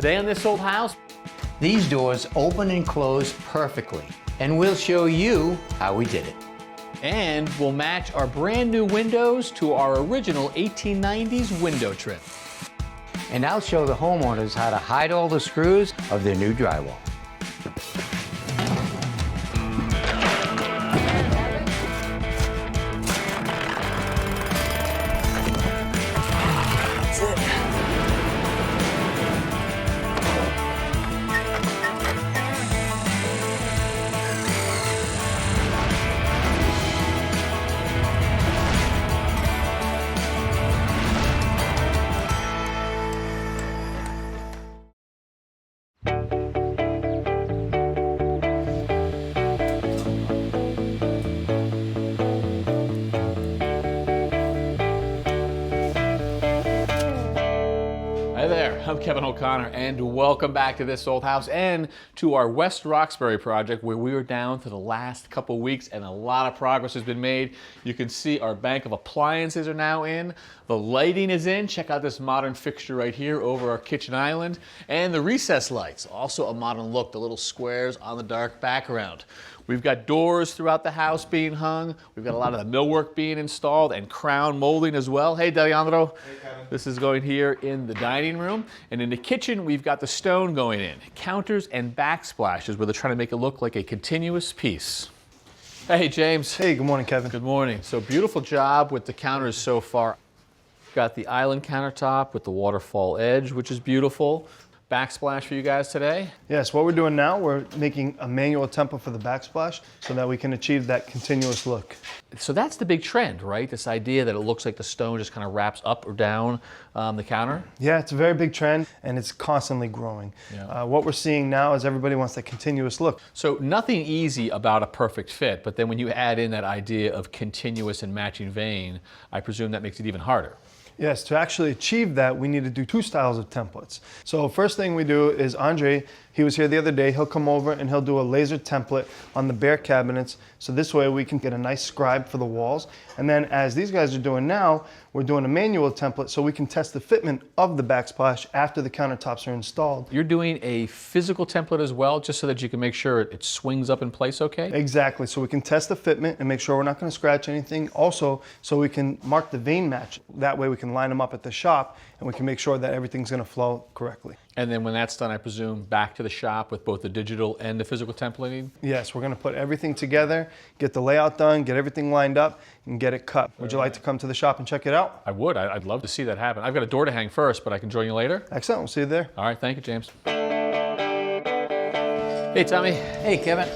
Today on This Old House, These doors open and close perfectly, and we'll show you how we did it. and we'll match our brand new windows to our original 1890s window trim. And I'll show the homeowners how to hide all the screws of their new drywall. Hi there, I'm Kevin O'Connor, and welcome back to This Old House and to our West Roxbury project, where we are down to the last couple weeks and a lot of progress has been made. You can see our bank of appliances are now in, the lighting is in. Check out this modern fixture right here over our kitchen island, and the recess lights, also a modern look, the little squares on the dark background. We've got doors throughout the house being hung. We've got a lot of the millwork being installed and crown molding as well. Hey, D'Alejandro. Hey, Kevin. This is going here in the dining room. And in the kitchen, we've got the stone going in. Counters and backsplashes where they're trying to make it look like a continuous piece. Hey, James. Hey, good morning, Kevin. Good morning. So beautiful job with the counters so far. Got the island countertop with the waterfall edge, which is beautiful. Backsplash for you guys today. Yes, what we're doing now, we're making a manual template for the backsplash so that we can achieve that continuous look. So that's the big trend, right? This idea that it looks like the stone just kind of wraps up or down the counter. Yeah, it's a very big trend and it's constantly growing. Yeah. What we're seeing now is everybody wants that continuous look. So nothing easy about a perfect fit, but then when you add in that idea of continuous and matching vein, I presume that makes it even harder. Yes, to actually achieve that, we need to do two styles of templates. So first thing we do is Andre, he was here the other day, he'll come over and he'll do a laser template on the bare cabinets. So this way we can get a nice scribe for the walls. And then as these guys are doing now, we're doing a manual template so we can test the fitment of the backsplash after the countertops are installed. You're doing a physical template as well, just so that you can make sure it swings up in place okay? Exactly, so we can test the fitment and make sure we're not going to scratch anything. Also, so we can mark the vein match. That way we can line them up at the shop and we can make sure that everything's going to flow correctly. And then when that's done, I presume back to the shop with both the digital and the physical templating? Yes, we're going to put everything together, get the layout done, get everything lined up, and get it cut. Would you like to come to the shop and check it out? I would. I'd love to see that happen. I've got a door to hang first, but I can join you later. Excellent, we'll see you there. All right, thank you, James. Hey, Tommy. Hey, Kevin.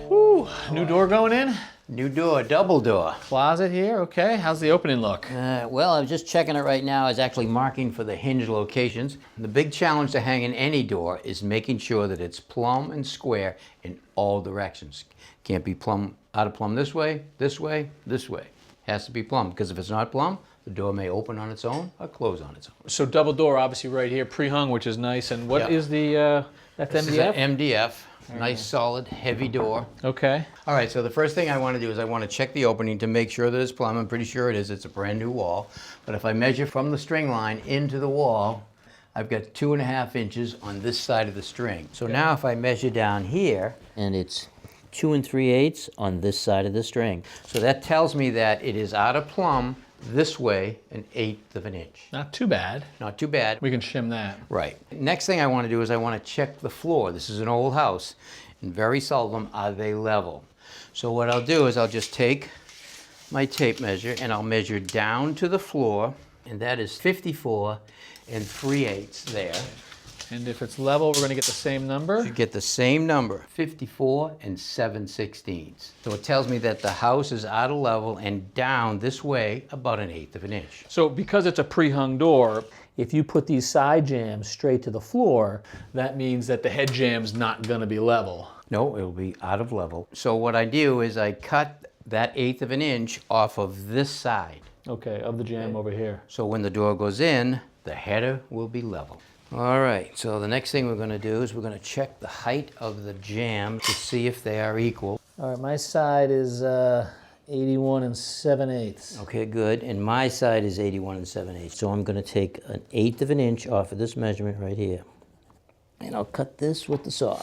Woo, new door going in. New door, double door. Closet here, okay. How's the opening look? Well, I'm just checking it right now. It's actually marking for the hinge locations. The big challenge to hanging any door is making sure that it's plumb and square in all directions. Can't be plumb out of plumb this way, this way, this way. Has to be plumb, because if it's not plumb, the door may open on its own or close on its own. So double door, obviously right here, pre-hung, which is nice. And what is the, that's This is MDF? an MDF, nice solid heavy door. Okay. All right, so the first thing I want to do is I want to check the opening to make sure that it's plumb. I'm pretty sure it is. It's a brand new wall. But if I measure from the string line into the wall, I've got 2.5 inches on this side of the string. So now if I measure down here, and it's 2 3/8 on this side of the string. So that tells me that it is out of plumb this way 1/8 of an inch. Not too bad. Not too bad. We can shim that. Right. Next thing I want to do is I want to check the floor. This is an old house, and very seldom are they level. So what I'll do is I'll just take my tape measure and I'll measure down to the floor, and that is 54 3/8 there. And if it's level, we're going to get the same number. You get the same number, 54 7/16. So it tells me that the house is out of level and down this way about 1/8 of an inch. So because it's a pre-hung door, if you put these side jambs straight to the floor, that means that the head jam's not going to be level. No, it'll be out of level. So what I do is I cut that 1/8 of an inch off of this side. Okay, of the jam over here. So when the door goes in, the header will be level. All right, so the next thing we're going to do is we're going to check the height of the jam to see if they are equal. All right, my side is 81 7/8. Okay, good. And my side is 81 7/8. So I'm going to take 1/8 of an inch off of this measurement right here. And I'll cut this with the saw.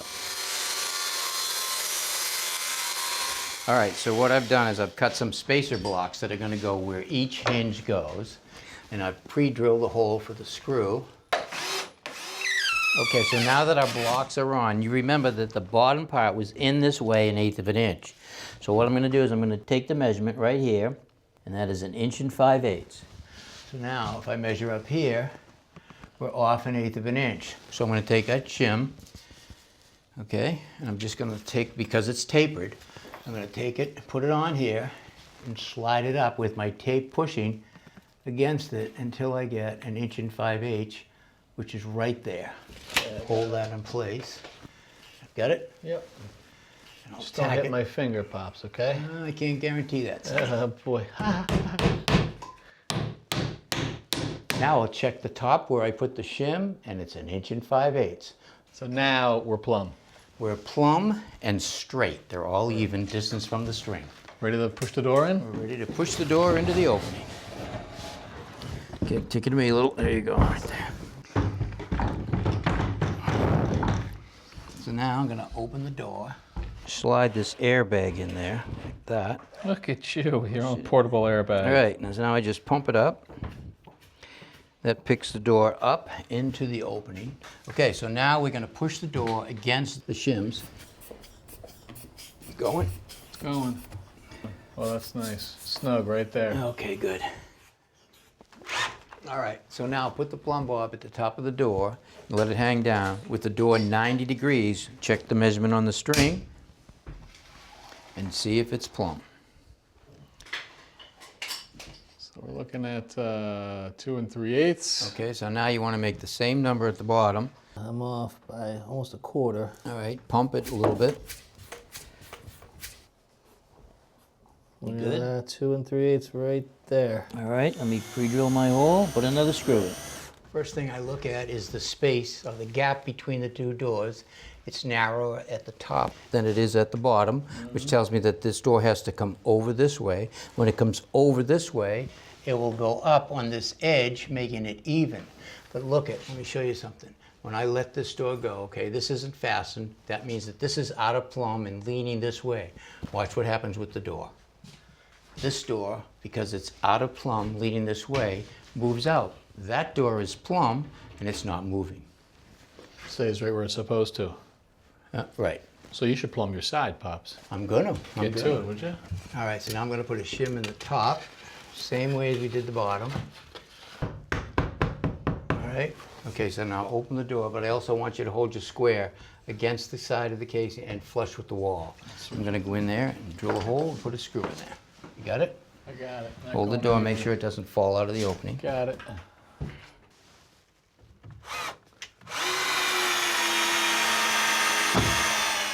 All right, so what I've done is I've cut some spacer blocks that are going to go where each hinge goes. And I've pre-drilled the hole for the screw. Okay, so now that our blocks are on, you remember that the bottom part was in this way 1/8 of an inch. So what I'm going to do is I'm going to take the measurement right here, and that is 1 5/8 inches. So now if I measure up here, we're off 1/8 of an inch. So I'm going to take that shim, okay, and I'm just going to take, because it's tapered, I'm going to take it, put it on here, and slide it up with my tape pushing against it until I get 1 5/8 inches, which is right there. Hold that in place. Got it? Yep. And I'll Just don't tack hit it. my finger pops, okay? I can't guarantee that. Oh boy. Now I'll check the top where I put the shim, and it's 1 5/8 inches. So now we're plumb. We're plumb and straight. They're all even distance from the string. Ready to push the door in? We're ready to push the door into the opening. Okay, take it to me a little. There you go, right there. So now I'm going to open the door. Slide this airbag in there, like that. Look at you with your own portable airbag. All right, now so now I just pump it up. That picks the door up into the opening. Okay, so now we're going to push the door against the shims. Going? It's going. Well, that's nice. Snug right there. Okay, good. All right, so now put the plumb bob at the top of the door and let it hang down. With the door 90 degrees, check the measurement on the string and see if it's plumb. So we're looking at 2 3/8. Okay, so now you want to make the same number at the bottom. I'm off by almost 1/4. All right, pump it a little bit. Look good? at that, 2 3/8 right there. All right, let me pre-drill my hole, put another screw in. First thing I look at is the space or the gap between the two doors. It's narrower at the top than it is at the bottom, which tells me that this door has to come over this way. When it comes over this way, it will go up on this edge, making it even. But look at, let me show you something. When I let this door go, okay, this isn't fastened. That means that this is out of plumb and leaning this way. Watch what happens with the door. This door, because it's out of plumb, leading this way, moves out. That door is plumb, and it's not moving. Stays right where it's supposed to. Right. So you should plumb your side, Pops. I'm gonna. Get to it, would you? All right, so now I'm gonna put a shim in the top, same way as we did the bottom. All right. Okay, so now open the door, but I also want you to hold your square against the side of the casing and flush with the wall. So I'm gonna go in there and drill a hole and put a screw in there. You got it? I got it. Not Hold the going door, anywhere. make sure it doesn't fall out of the opening. Got it.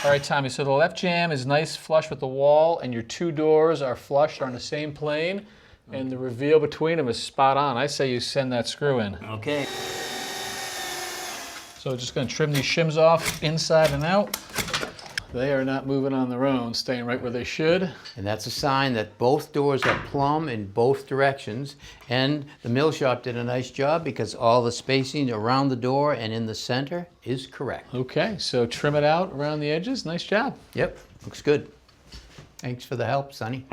All right, Tommy, so the left jamb is nice flush with the wall, and your two doors are flush, are on the same plane, and the reveal between them is spot on. I say you send that screw in. Okay. So just gonna trim these shims off inside and out. They are not moving on their own, staying right where they should. And that's a sign that both doors are plumb in both directions. And the mill shop did a nice job because all the spacing around the door and in the center is correct. Okay, so trim it out around the edges. Nice job. Yep, looks good. Thanks for the help, Sonny.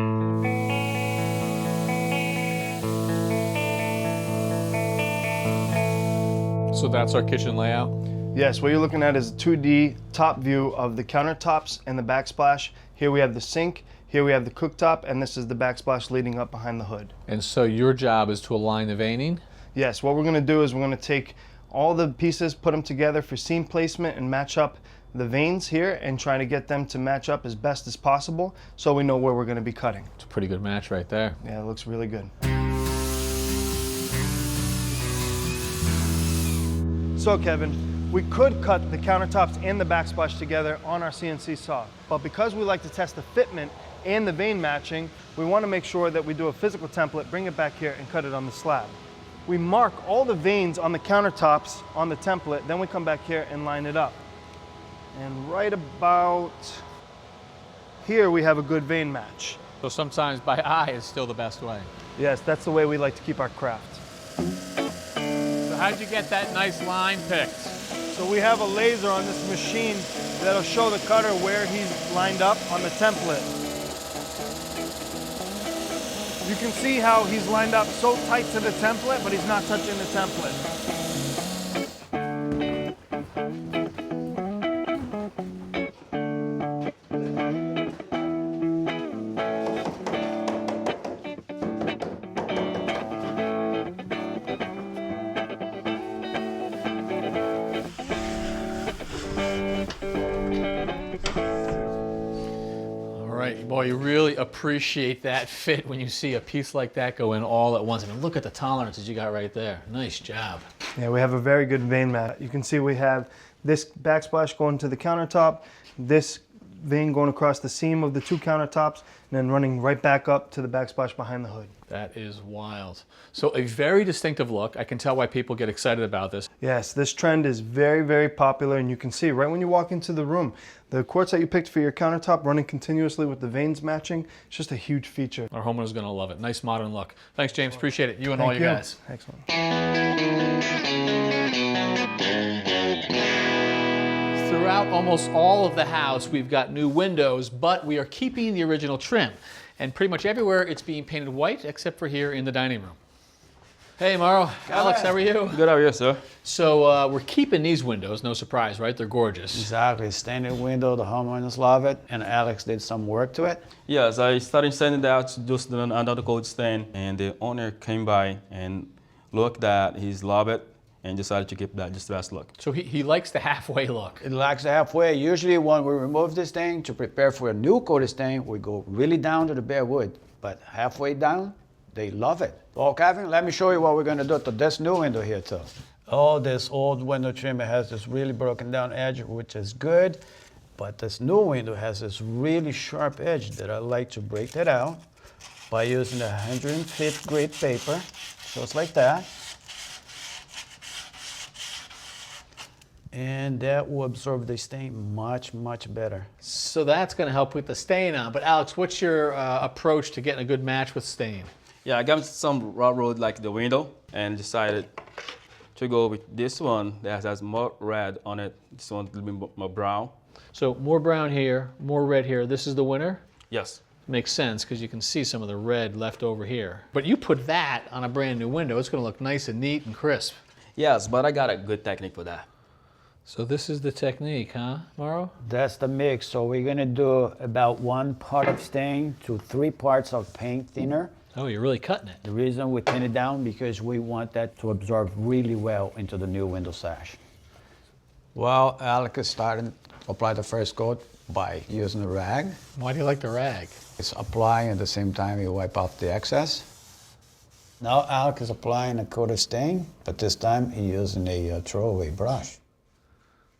So that's our kitchen layout. Yes, what you're looking at is a 2D top view of the countertops and the backsplash. Here we have the sink, here we have the cooktop, and this is the backsplash leading up behind the hood. And so your job is to align the veining. Yes, what we're gonna do is we're gonna take all the pieces, put them together for seam placement and match up the veins here and try to get them to match up as best as possible so we know where we're gonna be cutting. It's a pretty good match right there. Yeah, it looks really good. So Kevin, we could cut the countertops and the backsplash together on our CNC saw, but because we like to test the fitment and the vein matching, we want to make sure that we do a physical template, bring it back here and cut it on the slab. We mark all the veins on the countertops on the template, then we come back here and line it up. And right about here we have a good vein match. So sometimes by eye is still the best way. Yes, that's the way we like to keep our craft. So how'd you get that nice line picked? So So we have a laser on this machine that'll show the cutter where he's lined up on the template. You can see how he's lined up so tight to the template, but he's not touching the template. Boy, you really appreciate that fit when you see a piece like that go in all at once. I mean, look at the tolerances you got right there. Nice job. Yeah, we have a very good vein mat. You can see we have this backsplash going to the countertop, this vein going across the seam of the two countertops, and then running right back up to the backsplash behind the hood. That is wild. So a very distinctive look. I can tell why people get excited about this. Yes, this trend is very, very popular, and you can see right when you walk into the room, the quartz that you picked for your countertop running continuously with the veins matching, it's just a huge feature. Our homeowner's gonna love it. Nice modern look. Thanks, James, appreciate it. You and all you guys. Excellent. Throughout almost all of the house, we've got new windows, but we are keeping the original trim. And pretty much everywhere it's being painted white, except for here in the dining room. Hey, Mauro. Alex, how are you? Good, how are you, sir? So we're keeping these windows, no surprise, right? They're gorgeous. Exactly, stained window, the homeowners love it, and Alex did some work to it. Yes, I started sending that to just another coat stain, and the owner came by and looked at his love it and decided to keep that just last look. So he likes the halfway look. It lacks halfway. Usually when we remove this stain to prepare for a new coat stain, we go really down to the bare wood, but halfway down, they love it. Well, Kevin, let me show you what we're gonna do to this new window here too. Oh, this old window trim has this really broken down edge, which is good, but this new window has this really sharp edge that I like to break that out by using the 105th grade paper, just like that. And that will absorb the stain much, much better. So that's gonna help with the stain on. But Alex, what's your approach to getting a good match with stain? Yeah, I got some raw road like the window and decided to go with this one that has more red on it. This one a little bit more brown. So more brown here, more red here. This is the winner? Yes. Makes sense because you can see some of the red left over here. But you put that on a brand new window, it's gonna look nice and neat and crisp. Yes, but I got a good technique for that. So this is the technique, huh, Mauro? That's the mix. So we're gonna do about 1 part of stain to 3 parts of paint thinner. Oh, you're really cutting it. The reason we thin it down because we want that to absorb really well into the new window sash. Well, Alex is starting to apply the first coat by using a rag. Why do you like the rag? It's applying at the same time you wipe off the excess. Now Alex is applying a coat of stain, but this time he's using a throwaway brush.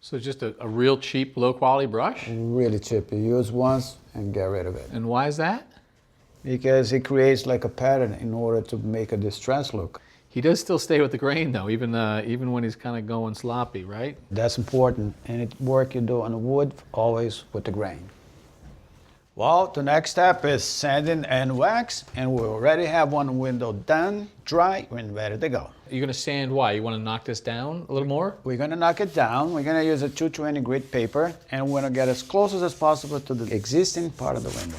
So just a real cheap, low quality brush? Really cheap. You use once and get rid of it. And why is that? Because it creates like a pattern in order to make a distressed look. He does still stay with the grain though, even when he's kind of going sloppy, right? That's important. Any work you do on the wood, always with the grain. Well, the next step is sanding and wax, and we already have one window done, dry, and ready to go. You're gonna sand why? You wanna knock this down a little more? We're gonna knock it down. We're gonna use a 220 grit paper, and we're gonna get as close as possible to the existing part of the window.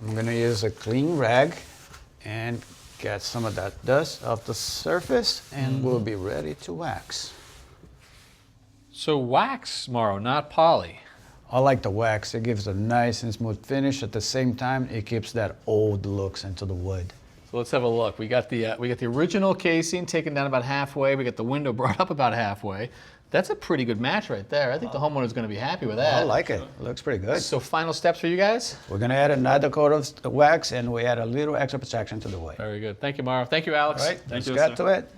I'm gonna use a clean rag and get some of that dust off the surface, and we'll be ready to wax. So wax, Mauro, not poly. I like the wax. It gives a nice and smooth finish. At the same time, it keeps that old looks into the wood. So let's have a look. We got the original casing taken down about halfway. We got the window brought up about halfway. That's a pretty good match right there. I think the homeowner's gonna be happy with that. I like it. It looks pretty good. So final steps for you guys? We're gonna add another coat of wax, and we add a little extra protection to the wood. Very good. Thank you, Mauro. Thank you, Alex. All right, Thank let's you, get sir. to it.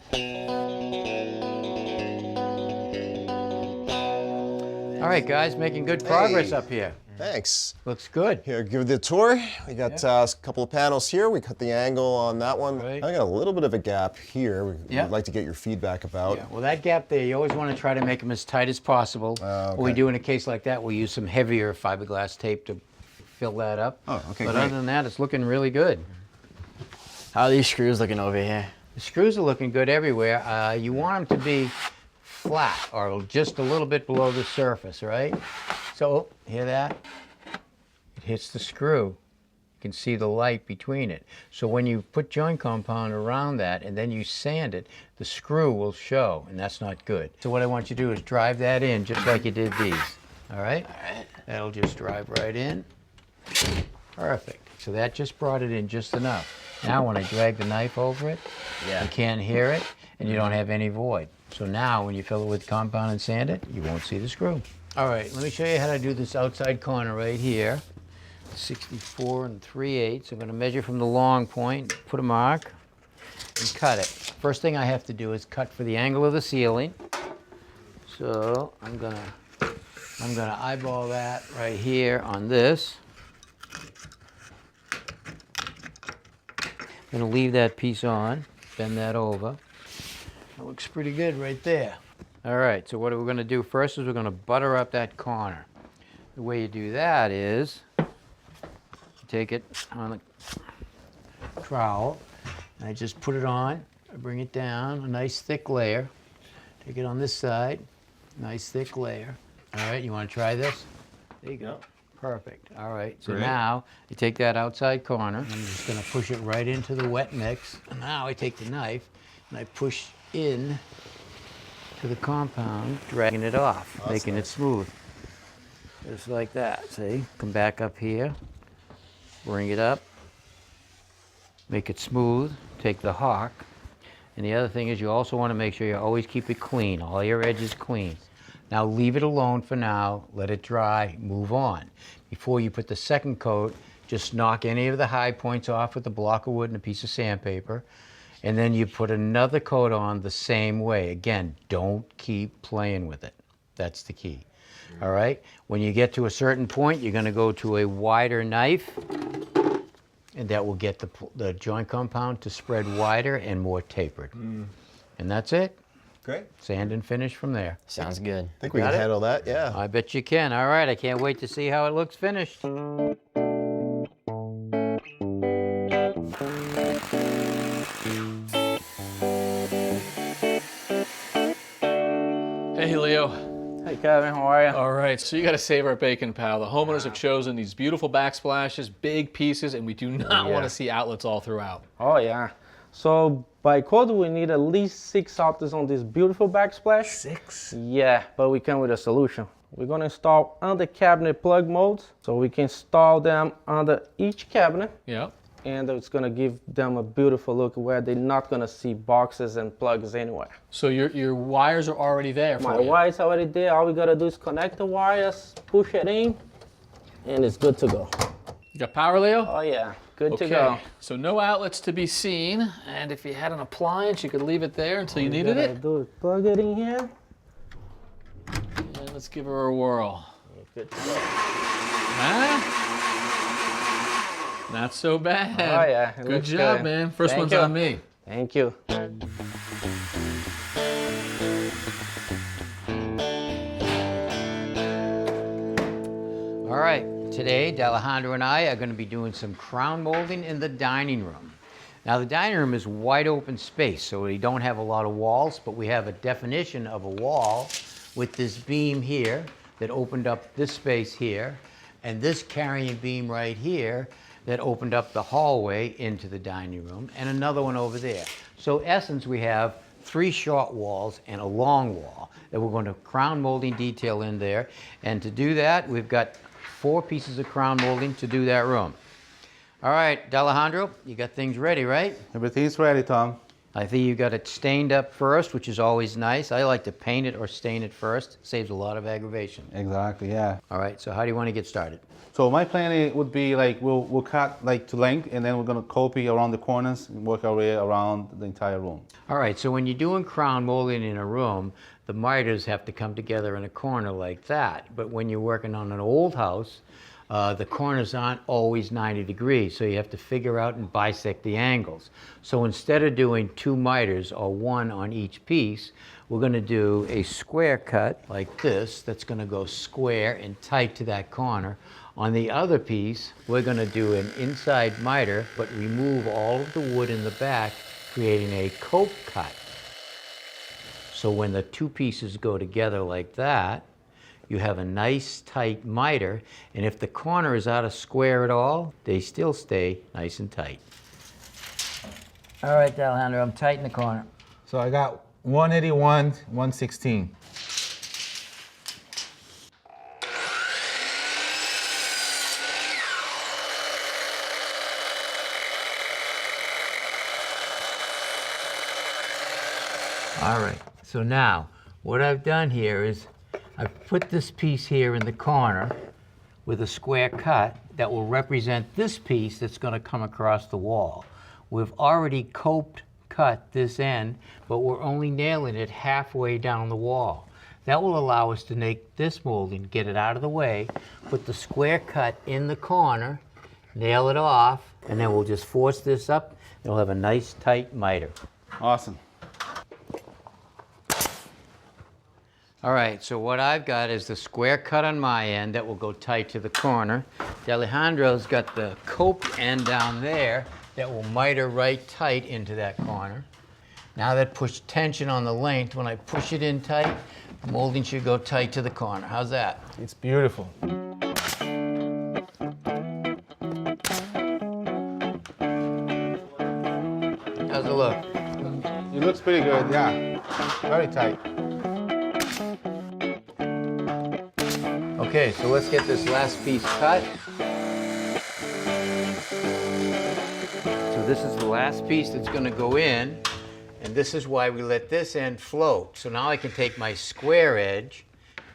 All right, guys, making good progress up here. Thanks. Looks good. Here, give it the tour. We got a couple of panels here. We cut the angle on that one. Right. I got a little bit of a gap here. We'd Yeah. like to get your feedback about. Yeah, well, that gap there, you always want to try to make them as tight as possible. What we do in a case like that, we use some heavier fiberglass tape to fill that up. Oh, okay, But great. other than that, it's looking really good. How are these screws looking over here? The screws are looking good everywhere. You want them to be flat or just a little bit below the surface, right? So, hear that? It hits the screw. You can see the light between it. So when you put joint compound around that and then you sand it, the screw will show, and that's not good. So what I want you to do is drive that in just like you did these. All right? That'll just drive right in. Perfect. So that just brought it in just enough. Now when I drag the knife over it, you can't hear it and you don't have any void. So now when you fill it with compound and sand it, you won't see the screw. All right, let me show you how to do this outside corner right here. 64 3/8. I'm going to measure from the long point, put a mark, and cut it. First thing I have to do is cut for the angle of the ceiling. So I'm gonna eyeball that right here on this. I'm gonna leave that piece on, bend that over. That looks pretty good right there. All right, so what we're gonna do first is we're gonna butter up that corner. The way you do that is, you take it on the trowel, and I just put it on, I bring it down, a nice thick layer. Take it on this side, nice thick layer. All right, you wanna try this? There you go. Perfect. All right, so now you take that outside corner. I'm just gonna push it right into the wet mix. And now I take the knife and I push in to the compound, dragging it off, making it smooth. Just like that, see? Come back up here, bring it up, make it smooth, take the hawk. And the other thing is you also wanna make sure you always keep it clean, all your edges clean. Now leave it alone for now, let it dry, move on. Before you put the second coat, just knock any of the high points off with a block of wood and a piece of sandpaper, and then you put another coat on the same way. Again, don't keep playing with it. That's the key. All right? When you get to a certain point, you're gonna go to a wider knife, and that will get the joint compound to spread wider and more tapered. And that's it. Great. Sand and finish from there. Sounds good. I think we can handle that, yeah. I bet you can. All right, I can't wait to see how it looks finished. Hey, Leo. Hey, Kevin, how are you? All right, so you got to save our bacon, pal. The homeowners have chosen these beautiful backsplashes, big pieces, and we do not want to see outlets all throughout. Oh, yeah. So, by code, we need at least 6 outlets on this beautiful backsplash. 6? Yeah, but we come with a solution. We're going to install under cabinet plug molds. So we can install them under each cabinet. Yeah. And it's going to give them a beautiful look where they're not going to see boxes and plugs anywhere. So your wires are already there for My you. wire's already there. All we got to do is connect the wires, push it in, and it's good to go. You got power, Leo? Oh, yeah. Good Okay, to go. so no outlets to be seen, and if you had an appliance, you could leave it there until you needed it. Do is plug it in here. And let's give her a whirl. Good to go. Huh? Not so bad. Oh, yeah, it Good looks job, good. man. First Thank one's you. on me. Thank you. All right, today D'Alejandro and I are going to be doing some crown molding in the dining room. Now the dining room is wide open space, so we don't have a lot of walls, but we have a definition of a wall with this beam here that opened up this space here, and this carrying beam right here that opened up the hallway into the dining room, and another one over there. So in essence, we have 3 short walls and a long wall that we're going to crown molding detail in there. And to do that, we've got 4 pieces of crown molding to do that room. All right, D'Alejandro, you got things ready, right? Everything's ready, Tom. I think you got it stained up first, which is always nice. I like to paint it or stain it first. Saves a lot of aggravation. Exactly, yeah. All right, so how do you want to get started? So my plan would be like we'll cut like to length, and then we're gonna copy around the corners and work our way around the entire room. All right, so when you're doing crown molding in a room, the miters have to come together in a corner like that. But when you're working on an old house, the corners aren't always 90 degrees, so you have to figure out and bisect the angles. So instead of doing 2 miters or 1 on each piece, we're going to do a square cut like this that's going to go square and tight to that corner. On the other piece, we're going to do an inside miter, but remove all of the wood in the back, creating a cope cut. So when the two pieces go together like that, you have a nice tight miter, and if the corner is out of square at all, they still stay nice and tight. All right, Alejandro, I'm tight in the corner. So I got 181, 116. All right, so now what I've done here is I've put this piece here in the corner with a square cut that will represent this piece that's going to come across the wall. We've already coped cut this end, but we're only nailing it halfway down the wall. That will allow us to make this molding, get it out of the way, put the square cut in the corner, nail it off, and then we'll just force this up, and we'll have a nice tight miter. Awesome. All right, so what I've got is the square cut on my end that will go tight to the corner. Alejandro's got the coped end down there that will miter right tight into that corner. Now that puts tension on the length, when I push it in tight, the molding should go tight to the corner. How's that? It's beautiful. How's it look? It looks pretty good, yeah. Very tight. Okay, so let's get this last piece cut. So this is the last piece that's going to go in, and this is why we let this end float. So now I can take my square edge,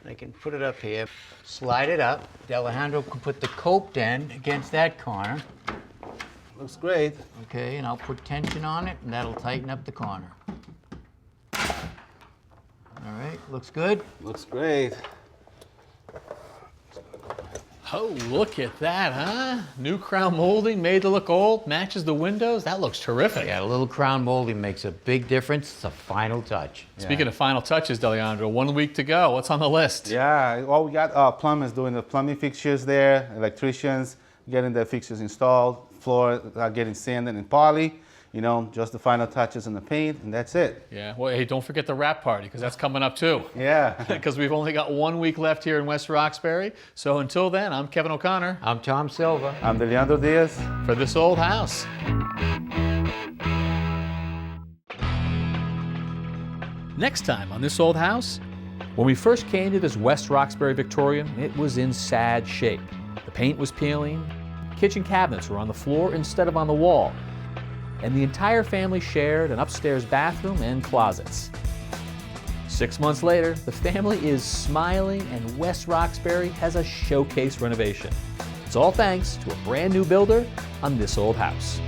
and I can put it up here, slide it up. Alejandro can put the coped end against that corner. Looks great. Okay, and I'll put tension on it, and that'll tighten up the corner. All right, looks good? Looks great. Oh, look at that, huh? New crown molding made to look old, matches the windows. That looks terrific. Yeah, a little crown molding makes a big difference. It's a final touch. Speaking of final touches, Alejandro, 1 week to go. What's on the list? Yeah, well, we got plumbers doing the plumbing fixtures there, electricians getting the fixtures installed, floor getting sanded and poly. You know, just the final touches in the paint, and that's it. Yeah, well, hey, don't forget the wrap party, because that's coming up too. Yeah. Because we've only got 1 week left here in West Roxbury. So until then, I'm Kevin O'Connor. I'm Tom Silva. I'm Leandro Diaz. For This Old House. Next time on This Old House, when we first came to this West Roxbury Victorian, it was in sad shape. The paint was peeling, kitchen cabinets were on the floor instead of on the wall, and the entire family shared an upstairs bathroom and closets. 6 months later, the family is smiling and West Roxbury has a showcase renovation. It's all thanks to a brand new builder on This Old House.